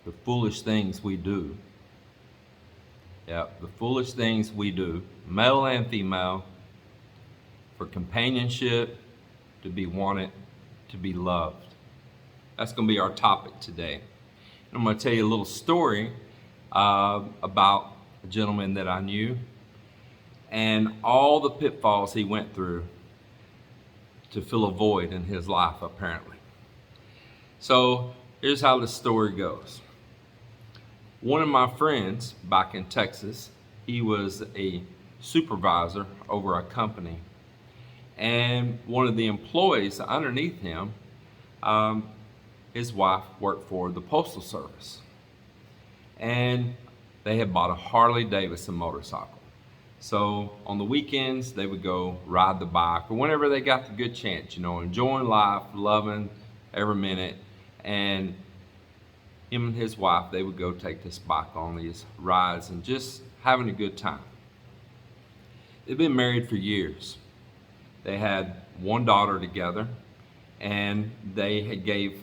the foolish things we do. Yeah, the foolish things we do, male and female, for companionship, to be wanted, to be loved. That's going to be our topic today. I'm going to tell you a little story about a gentleman that I knew and all the pitfalls he went through to fill a void in his life, apparently. So here's how the story goes. One of my friends back in Texas, he was a supervisor over a company. And one of the employees underneath him, his wife worked for the Postal Service. And they had bought a Harley Davidson motorcycle. So on the weekends, they would go ride the bike, or whenever they got the good chance, enjoying life, loving every minute. And him and his wife, they would go take this bike on these rides and just having a good time. They've been married for years. They had one daughter together, and they had gave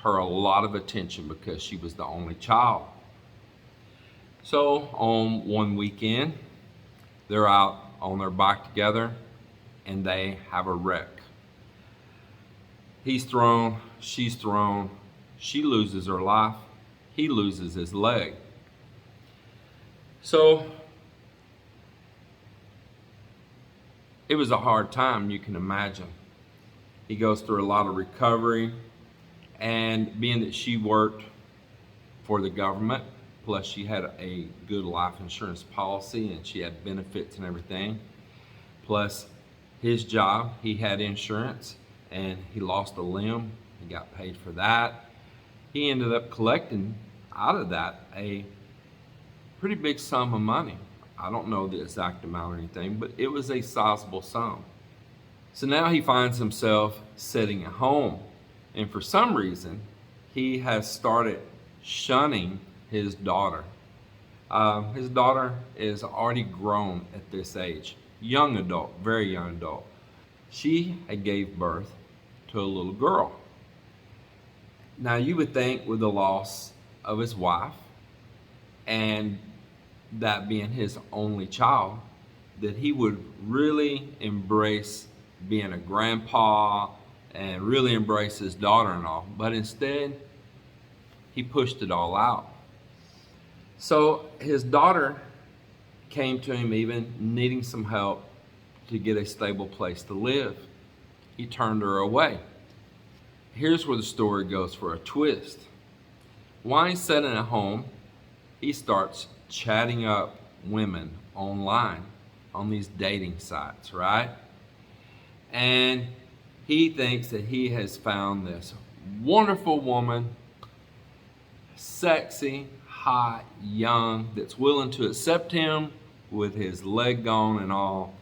her a lot of attention because she was the only child. So on one weekend, they're out on their bike together and they have a wreck. He's thrown, she's thrown, she loses her life, he loses his leg. So it was a hard time, you can imagine. He goes through a lot of recovery, and being that she worked for the government, plus she had a good life insurance policy and she had benefits and everything, plus his job, he had insurance, and he lost a limb, he got paid for that. He ended up collecting out of that a pretty big sum of money. I don't know the exact amount or anything, but it was a sizable sum. So now he finds himself sitting at home, and for some reason he has started shunning his daughter. His daughter is already grown at this age, young adult, very young adult. She had gave birth to a little girl. Now you would think with the loss of his wife and that being his only child, that he would really embrace being a grandpa and really embrace his daughter-in-law, but instead he pushed it all out. So his daughter came to him even needing some help to get a stable place to live. He turned her away. Here's where the story goes for a twist. While he's sitting at home, he starts chatting up women online on these dating sites, right? And he thinks that he has found this wonderful woman, sexy, hot, young, that's willing to accept him with his leg gone and all,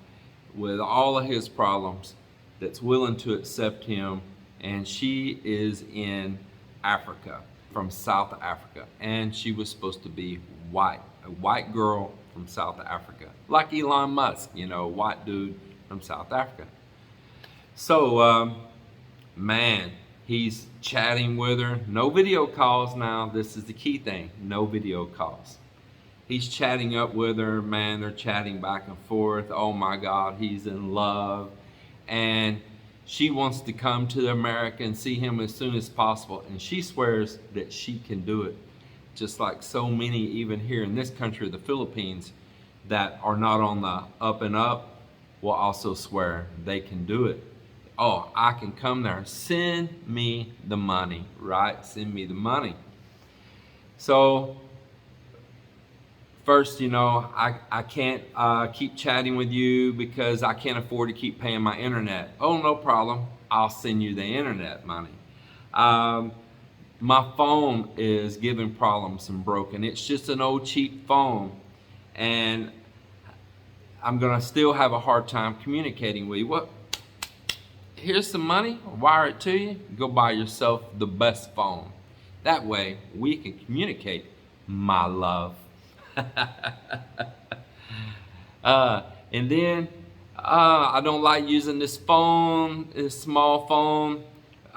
with all of his problems, that's willing to accept him. And she is in Africa, from South Africa, and she was supposed to be white, a white girl from South Africa, like Elon Musk, white dude from South Africa. So, man, he's chatting with her. No video calls now. This is the key thing. No video calls. He's chatting up with her. Man, they're chatting back and forth. Oh my God, he's in love. And she wants to come to America and see him as soon as possible. And she swears that she can do it. Just like so many, even here in this country, the Philippines, that are not on the up and up, will also swear they can do it. Oh, I can come there. Send me the money, right? Send me the money. So first, I can't keep chatting with you because I can't afford to keep paying my internet. Oh, no problem. I'll send you the internet money. My phone is giving problems and broken. It's just an old cheap phone, and I'm gonna still have a hard time communicating with you. What? Here's some money, wire it to you, go buy yourself the best phone. That way we can communicate, my love. And then I don't like using this phone, this small phone.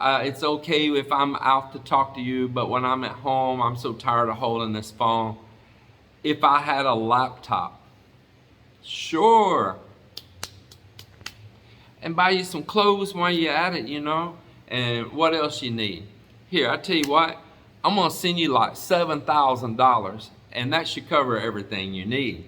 It's okay if I'm out to talk to you, but when I'm at home, I'm so tired of holding this phone. If I had a laptop, sure. And buy you some clothes while you're at it, And what else you need? Here, I tell you what, I'm gonna send you like $7,000, and that should cover everything you need.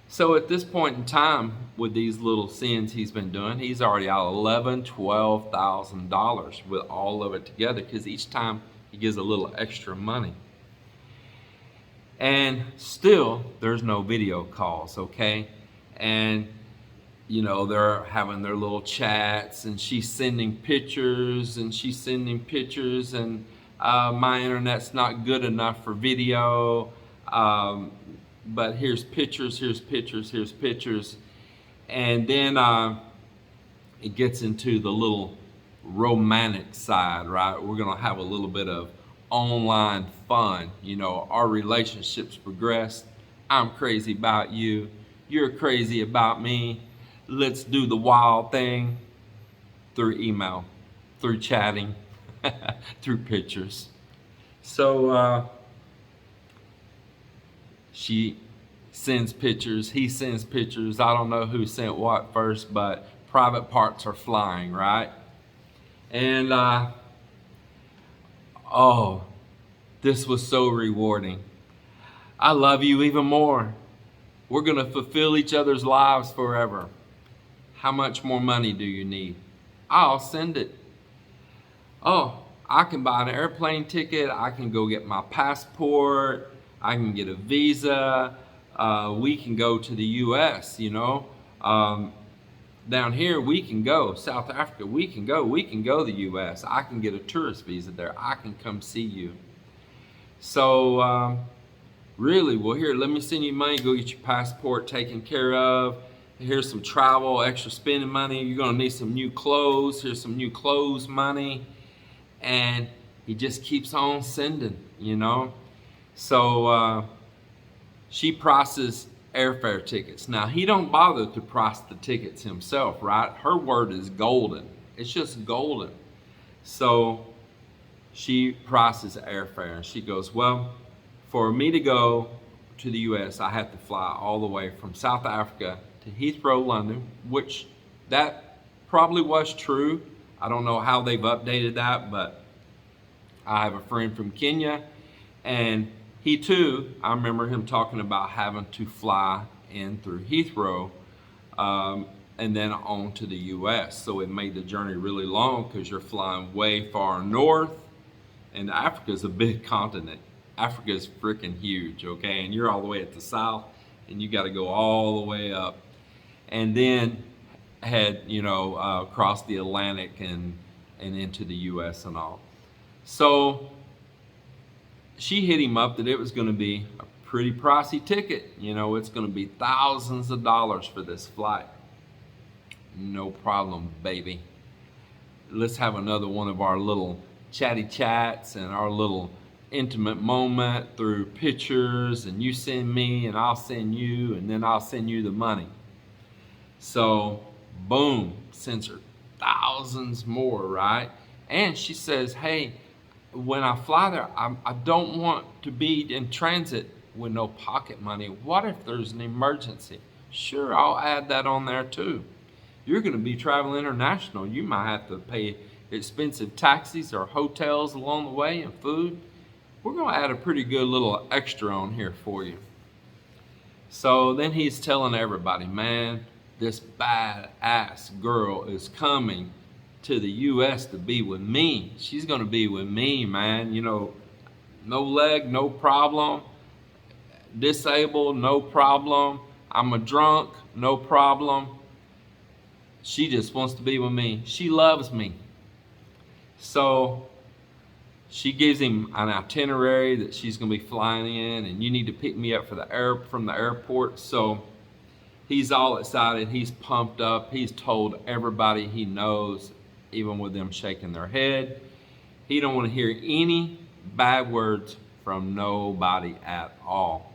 So at this point in time, with these little sins he's been doing, he's already out $11,000, $12,000 with all of it together, because each time he gives a little extra money. And still, there's no video calls, okay? And they're having their little chats, and she's sending pictures, and my internet's not good enough for video, but here's pictures. And then it gets into the little romantic side, right? We're gonna have a little bit of online fun. Our relationships progress. I'm crazy about you, you're crazy about me. Let's do the wild thing through email, through chatting, through pictures. So she sends pictures, he sends pictures. I don't know who sent what first, but private parts are flying, right? And oh, this was so rewarding. I love you even more. We're gonna fulfill each other's lives forever. How much more money do you need? I'll send it. Oh, I can buy an airplane ticket. I can go get my passport. I can get a visa. We can go to the U.S., down here, we can go. South Africa, we can go. We can go to the U.S. I can get a tourist visa there. I can come see you. So, really, well, here, let me send you money. Go get your passport taken care of. Here's some travel, extra spending money. You're gonna need some new clothes. Here's some new clothes money. And he just keeps on sending, So she prices airfare tickets. Now, he don't bother to price the tickets himself, right? Her word is golden. It's just golden. So she prices airfare, and she goes, well, for me to go to the U.S., I have to fly all the way from South Africa to Heathrow, London, which that probably was true. I don't know how they've updated that, but I have a friend from Kenya, and he too, I remember him talking about having to fly in through Heathrow and then on to the U.S. So it made the journey really long because you're flying way far north, and Africa's a big continent. Africa's freaking huge, okay? And you're all the way at the south, and you got to go all the way up, and then head, across the Atlantic and into the U.S. and all. So she hit him up that it was going to be a pretty pricey ticket. It's going to be thousands of dollars for this flight. No problem, baby. Let's have another one of our little chatty chats and our little intimate moment through pictures, and you send me and I'll send you, and then I'll send you the money. So boom, sends her thousands more, right? And she says, hey, when I fly there, I don't want to be in transit with no pocket money. What if there's an emergency? Sure, I'll add that on there too. You're going to be traveling international. You might have to pay expensive taxis or hotels along the way and food. We're going to add a pretty good little extra on here for you. So then he's telling everybody, man, this badass girl is coming to the U.S. to be with me. She's going to be with me, man. No leg, no problem. Disabled, no problem. I'm a drunk, no problem. She just wants to be with me. She loves me. So she gives him an itinerary that she's going to be flying in, and you need to pick me up from the airport. So he's all excited. He's pumped up. He's told everybody he knows, even with them shaking their head. He don't want to hear any bad words from nobody at all.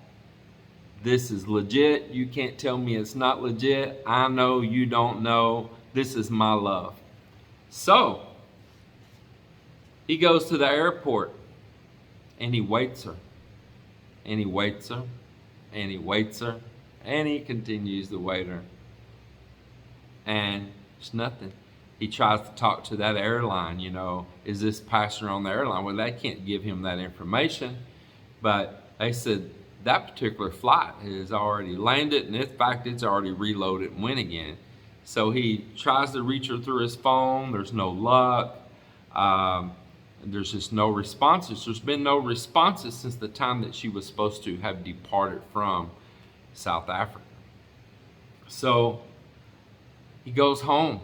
This is legit. You can't tell me it's not legit. I know you don't know. This is my love. So He goes to the airport and he waits her. And he waits her. And he waits her. And he continues to wait her. And it's nothing. He tries to talk to that airline, is this passenger on the airline? Well, they can't give him that information. But they said that particular flight has already landed, and in fact, it's already reloaded and went again. So he tries to reach her through his phone. There's no luck. There's just no responses. There's been no responses since the time that she was supposed to have departed from South Africa. So he goes home,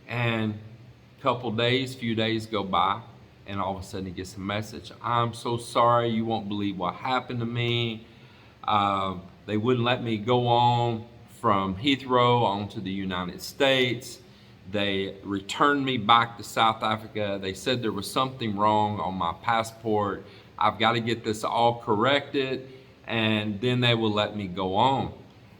and few days go by, and all of a sudden he gets a message. I'm so sorry, you won't believe what happened to me. They wouldn't let me go on from Heathrow onto the United States. They returned me back to South Africa. They said there was something wrong on my passport. I've got to get this all corrected, and then they will let me go on.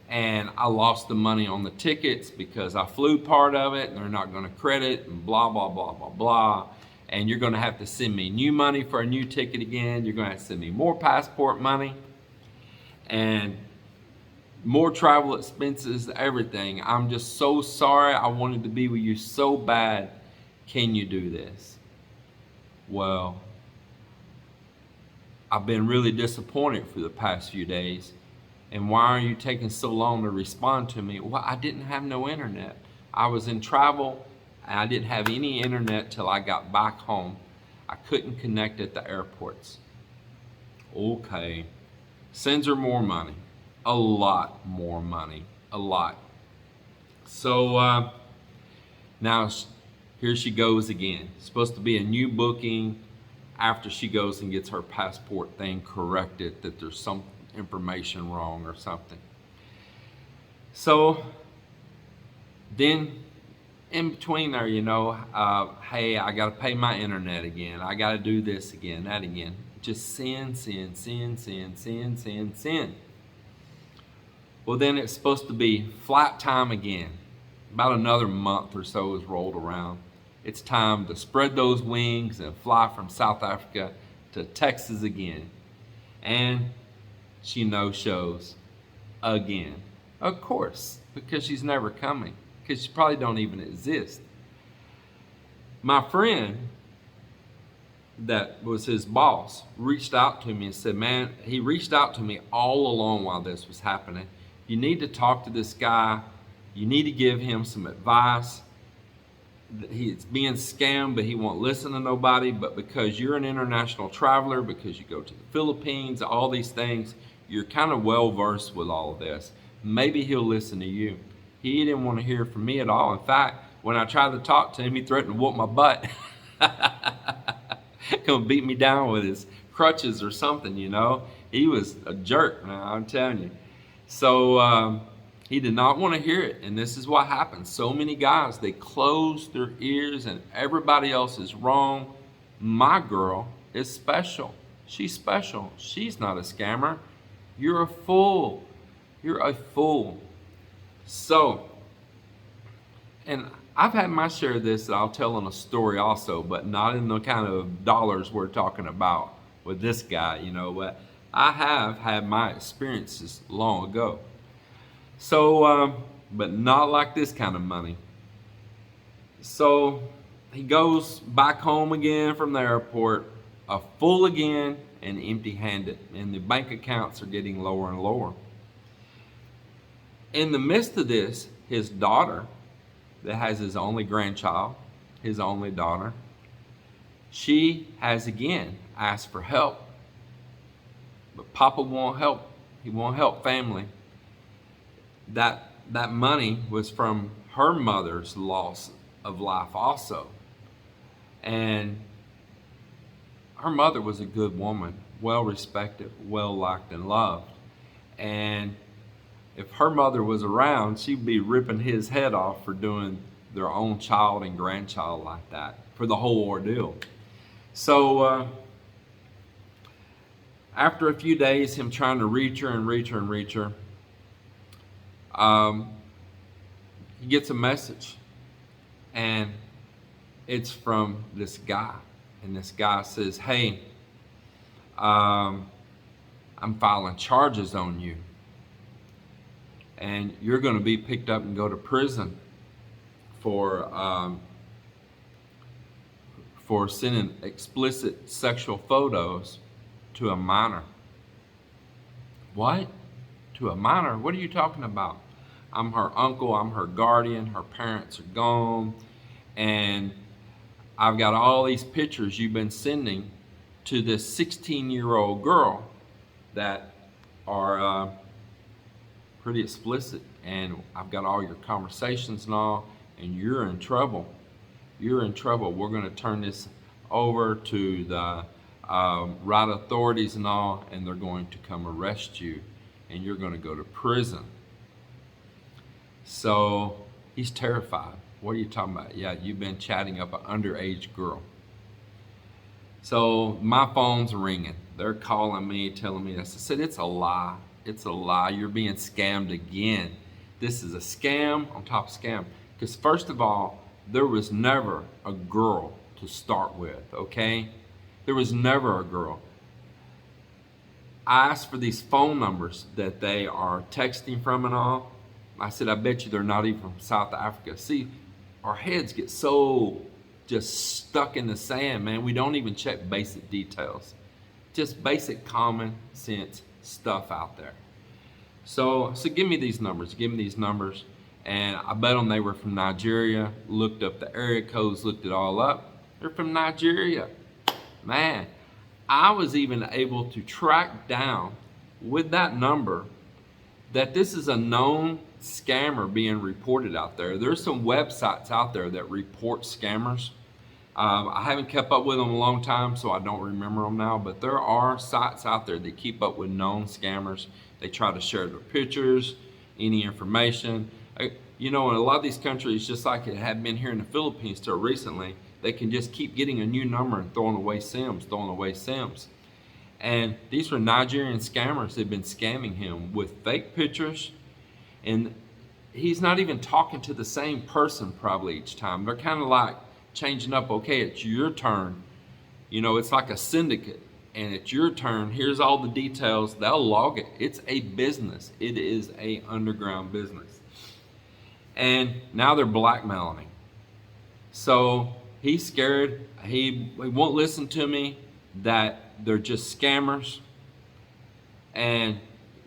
And I lost the money on the tickets because I flew part of it, and they're not going to credit, and blah, blah, blah, blah, blah. And you're going to have to send me new money for a new ticket again. You're going to have to send me more passport money and more travel expenses, everything. I'm just so sorry. I wanted to be with you so bad. Can you do this? Well, I've been really disappointed for the past few days. And why are you taking so long to respond to me? Well, I didn't have no internet. I was in travel, and I didn't have any internet till I got back home. I couldn't connect at the airports. Okay. Sends her more money. A lot more money. A lot. So now here she goes again. It's supposed to be a new booking after she goes and gets her passport thing corrected, that there's some information wrong or something. So then in between there, hey, I got to pay my internet again. I got to do this again, that again. Just send. Well, then it's supposed to be flight time again. About another month or so is rolled around. It's time to spread those wings and fly from South Africa to Texas again. And she no-shows again. Of course, because she's never coming. Because she probably don't even exist. My friend, that was his boss, reached out to me and said, man, he reached out to me all along while this was happening. You need to talk to this guy. You need to give him some advice. He's being scammed, but he won't listen to nobody. But because you're an international traveler, because you go to the Philippines, all these things, you're kind of well versed with all of this. Maybe he'll listen to you. He didn't want to hear from me at all. In fact, when I tried to talk to him, he threatened to whoop my butt. Come beat me down with his crutches or something, He was a jerk, man, I'm telling you. So he did not want to hear it. And this is what happens. So many guys, they close their ears and everybody else is wrong. My girl is special. She's special. She's not a scammer. You're a fool. You're a fool. So, and I've had my share of this that I'll tell in a story also, but not in the kind of dollars we're talking about with this guy, but I have had my experiences long ago. So, but not like this kind of money. So he goes back home again from the airport, full again and empty-handed, and the bank accounts are getting lower and lower. In the midst of this, his daughter, that has his only grandchild, his only daughter, she has again asked for help. But Papa won't help. He won't help family. That money was from her mother's loss of life also. And her mother was a good woman, well respected, well liked and loved. And if her mother was around, she'd be ripping his head off for doing their own child and grandchild like that, for the whole ordeal. So after a few days, him trying to reach her, he gets a message. And it's from this guy. And this guy says, hey, I'm filing charges on you. And you're going to be picked up and go to prison for sending explicit sexual photos to a minor. What? To a minor? What are you talking about? I'm her uncle, I'm her guardian, her parents are gone, and I've got all these pictures you've been sending to this 16-year-old girl that are pretty explicit, and I've got all your conversations and all, and you're in trouble. You're in trouble. We're going to turn this over to the right authorities and all, and they're going to come arrest you, and you're going to go to prison. So he's terrified. What are you talking about? Yeah, you've been chatting up an underage girl. So my phone's ringing. They're calling me, telling me this. I said, it's a lie. It's a lie. You're being scammed again. This is a scam on top of scam. Because first of all, there was never a girl to start with, okay? There was never a girl. I asked for these phone numbers that they are texting from and all. I said, I bet you they're not even from South Africa. See, our heads get so just stuck in the sand, man. We don't even check basic details. Just basic common sense stuff out there. So give me these numbers. Give me these numbers. And I bet them they were from Nigeria. Looked up the area codes, looked it all up. They're from Nigeria. Man, I was even able to track down with that number that this is a known scammer being reported out there. There's some websites out there that report scammers. I haven't kept up with them a long time, so I don't remember them now, but there are sites out there that keep up with known scammers. They try to share their pictures, any information. You know, in a lot of these countries, just like it had been here in the Philippines till recently, they can just keep getting a new number and throwing away SIMs. And these were Nigerian scammers that had been scamming him with fake pictures, and he's not even talking to the same person probably each time. They're kind of like changing up, okay, it's your turn. You know, it's like a syndicate, and it's your turn. Here's all the details. They'll log it. It's a business. It is a underground business. And now they're blackmailing him. So he's scared. He won't listen to me, that they're just scammers, and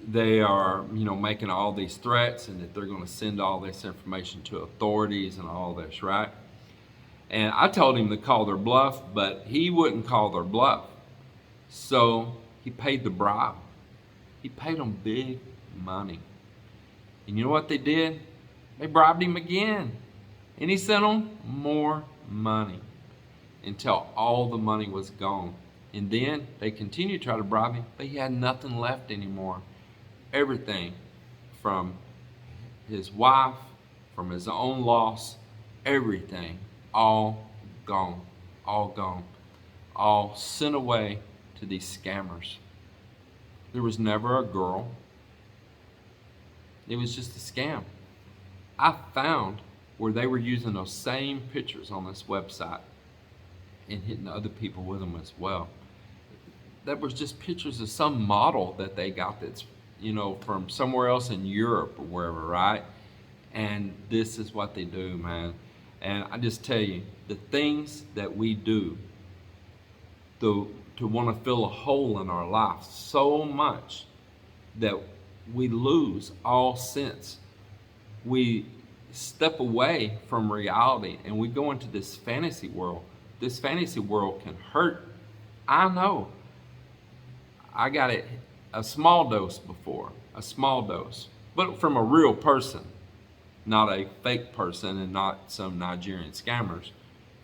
they are, you know, making all these threats, and that they're going to send all this information to authorities and all this, right? And I told him to call their bluff, but he wouldn't call their bluff. So he paid the bribe. He paid them big money. And you know what they did? They bribed him again. And he sent them more money until all the money was gone. And then they continued to try to bribe him, but he had nothing left anymore. Everything from his wife, from his own loss, everything, all gone, all sent away to these scammers. There was never a girl. It was just a scam. I found where they were using those same pictures on this website and hitting other people with them as well. That was just pictures of some model that they got that's, you know, from somewhere else in Europe or wherever, right? And this is what they do, man. And I just tell you, the things that we do to want to fill a hole in our life so much that we lose all sense. We step away from reality and we go into this fantasy world. This fantasy world can hurt. I know. I got it a small dose before, a small dose, but from a real person, not a fake person and not some Nigerian scammers,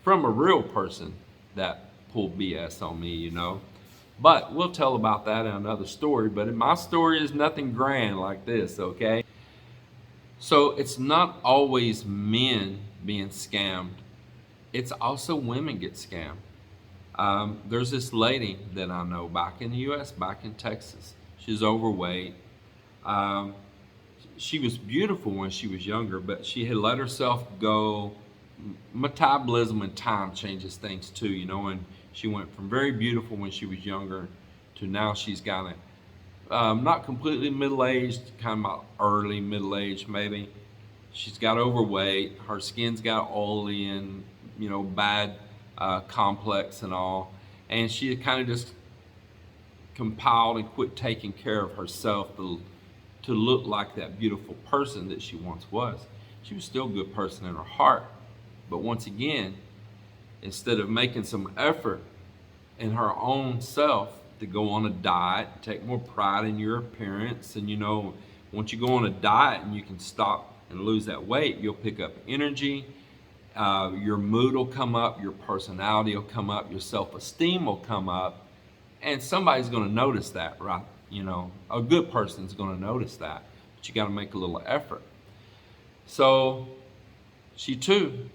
from a real person that pulled BS on me, you know. But we'll tell about that in another story, but my story is nothing grand like this, okay? So it's not always men being scammed. It's also women get scammed. There's this lady that I know back in the U.S., back in Texas. She's overweight. She was beautiful when she was younger, but she had let herself go. Metabolism and time changes things too, you know, and She went from very beautiful when she was younger to now she's got not completely middle-aged, kind of early middle-aged maybe. She's got overweight. Her skin's got oily and, bad complex and all. And she kind of just compiled and quit taking care of herself to look like that beautiful person that she once was. She was still a good person in her heart. But once again, instead of making some effort in her own self to go on a diet, take more pride in your appearance, and once you go on a diet and you can stop and lose that weight, you'll pick up energy, your mood will come up, your personality will come up, your self-esteem will come up, and somebody's going to notice that, right? A good person's going to notice that, but you got to make a little effort. So she too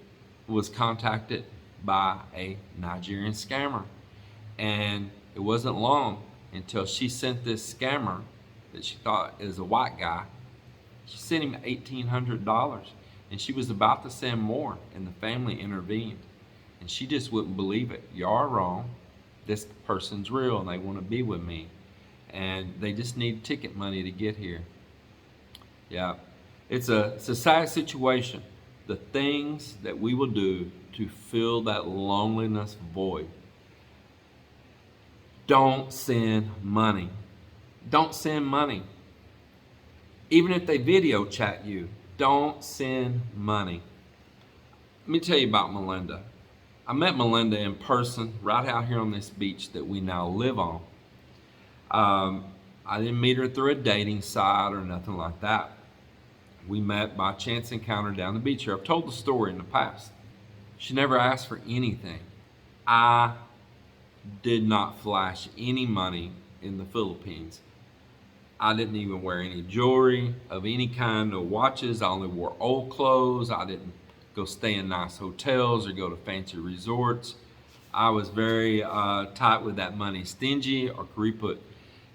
was contacted by a Nigerian scammer, and it wasn't long until she sent this scammer that she thought is a white guy. She sent him $1,800, and she was about to send more, and the family intervened, and she just wouldn't believe it. You are wrong. This person's real, and they want to be with me, and they just need ticket money to get here. Yeah, it's a sad situation. The things that we will do to fill that loneliness void. Don't send money. Don't send money. Even if they video chat you, don't send money. Let me tell you about Melinda. I met Melinda in person right out here on this beach that we now live on. I didn't meet her through a dating site or nothing like that. We met by chance encounter down the beach here. I've told the story in the past. She never asked for anything. I did not flash any money in the Philippines. I didn't even wear any jewelry of any kind, no watches. I only wore old clothes. I didn't go stay in nice hotels or go to fancy resorts. I was very tight with that money, stingy or kuriput.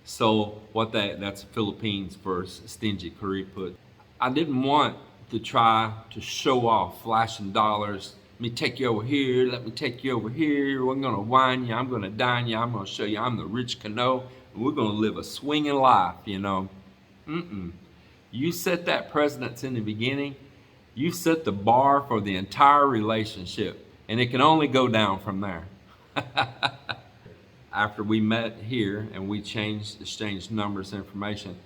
So that's Philippines for stingy, kuriput. I didn't want to try to show off flashing dollars. Let me take you over here. Let me take you over here. We're going to wine you. I'm going to dine you. I'm going to show you I'm the rich cano. And we're going to live a swinging life, You set that precedence in the beginning. You set the bar for the entire relationship. And it can only go down from there. After we met here and we exchanged numbers, information,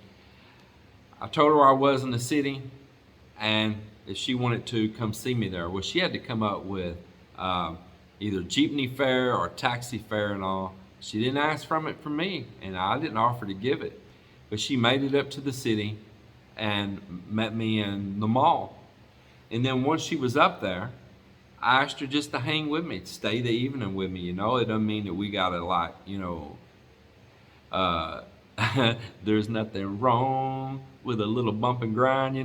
I told her I was in the city and if she wanted to come see me there. Well, she had to come up with either jeepney fare or taxi fare and all. She didn't ask from me, and I didn't offer to give it. But she made it up to the city and met me in the mall. And then once she was up there, I asked her just to hang with me, to stay the evening with me. It doesn't mean that we gotta there's nothing wrong with a little bump and grind,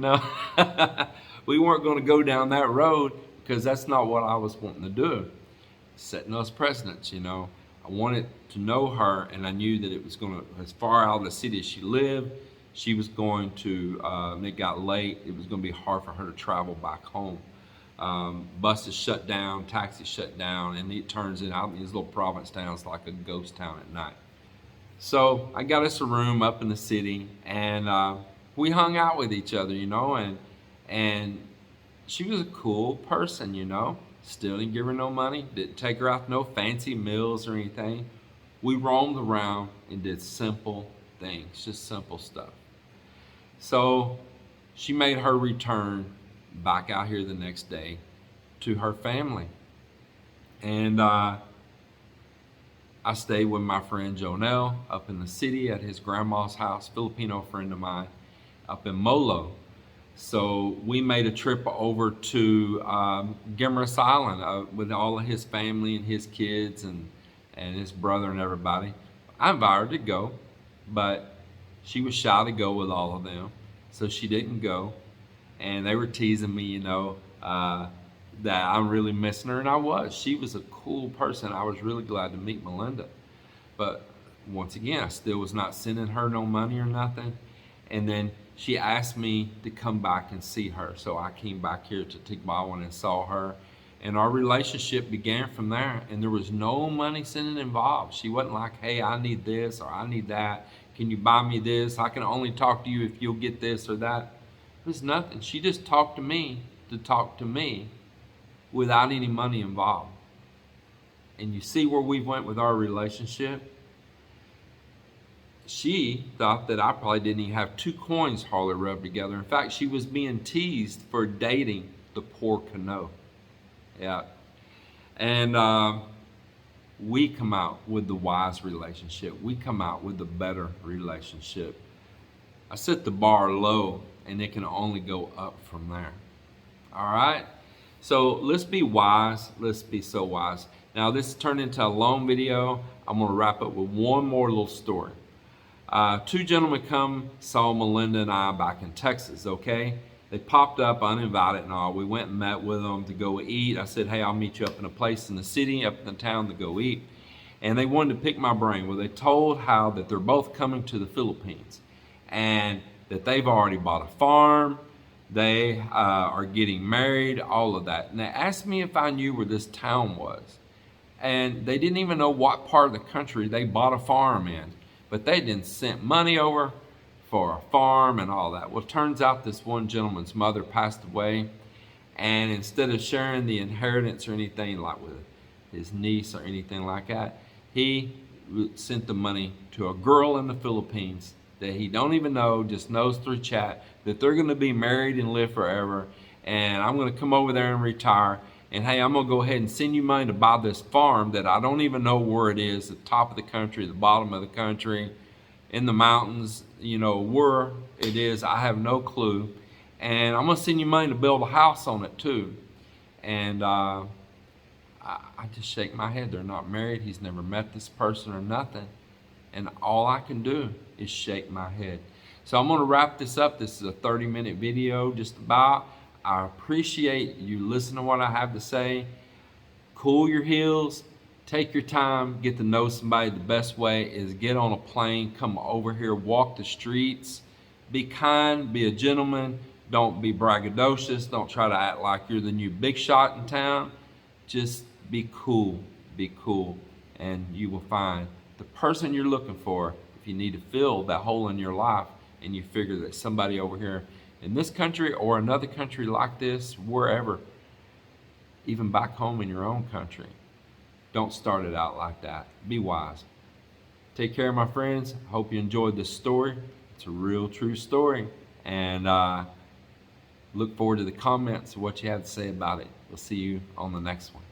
We weren't going to go down that road because that's not what I was wanting to do. Setting those precedents, I wanted to know her, and I knew that it was going to, as far out of the city as she lived, she was going to, it got late, it was going to be hard for her to travel back home. Buses shut down, taxis shut down, and it turns out in these little province towns like a ghost town at night. So I got us a room up in the city, and we hung out with each other, and she was a cool person, Still didn't give her no money, didn't take her out to no fancy meals or anything. We roamed around and did simple things, just simple stuff. So she made her return back out here the next day to her family. And I stayed with my friend Jonelle up in the city at his grandma's house, Filipino friend of mine, up in Molo. So we made a trip over to Guimaras Island with all of his family and his kids and his brother and everybody. I invited her to go, but she was shy to go with all of them, so she didn't go. And they were teasing me, that I'm really missing her, and I was. She was a cool person. I was really glad to meet Melinda. But once again, I still was not sending her no money or nothing. And then she asked me to come back and see her. So I came back here to Tigbawan and saw her. And our relationship began from there, and there was no money sending involved. She wasn't like, hey, I need this or I need that. Can you buy me this? I can only talk to you if you'll get this or that. It was nothing. She just talked to me without any money involved. And you see where we went with our relationship? She thought that I probably didn't even have 2 coins hardly rubbed together. In fact, she was being teased for dating the poor Cano. Yeah. And we come out with the wise relationship. We come out with the better relationship. I set the bar low, and it can only go up from there. All right? So let's be wise. Let's be so wise. Now, this turned into a long video. I'm going to wrap up with one more little story. 2 gentlemen saw Melinda and I back in Texas, okay? They popped up uninvited and all. We went and met with them to go eat. I said, hey, I'll meet you up in a place in the city, up in the town to go eat. And they wanted to pick my brain. Well, they told how that they're both coming to the Philippines and that they've already bought a farm. They are getting married, all of that. And they asked me if I knew where this town was. And they didn't even know what part of the country they bought a farm in. But they didn't send money over for a farm and all that. Well, it turns out this one gentleman's mother passed away, and instead of sharing the inheritance or anything like with his niece or anything like that, he sent the money to a girl in the Philippines that he don't even know, just knows through chat, that they're going to be married and live forever, and I'm going to come over there and retire, and hey, I'm going to go ahead and send you money to buy this farm that I don't even know where it is, the top of the country, the bottom of the country, in the mountains, you know, where it is, I have no clue. And I'm going to send you money to build a house on it too. And I just shake my head. They're not married. He's never met this person or nothing. And all I can do is shake my head. So I'm going to wrap this up. This is a 30-minute video just about. I appreciate you listening to what I have to say. Cool your heels. Take your time, get to know somebody. The best way is get on a plane, come over here, walk the streets, be kind, be a gentleman, don't be braggadocious, don't try to act like you're the new big shot in town. Just be cool, and you will find the person you're looking for. If you need to fill that hole in your life and you figure that somebody over here in this country or another country like this, wherever, even back home in your own country, don't start it out like that. Be wise. Take care, my friends. Hope you enjoyed this story. It's a real, true story. And look forward to the comments of what you have to say about it. We'll see you on the next one.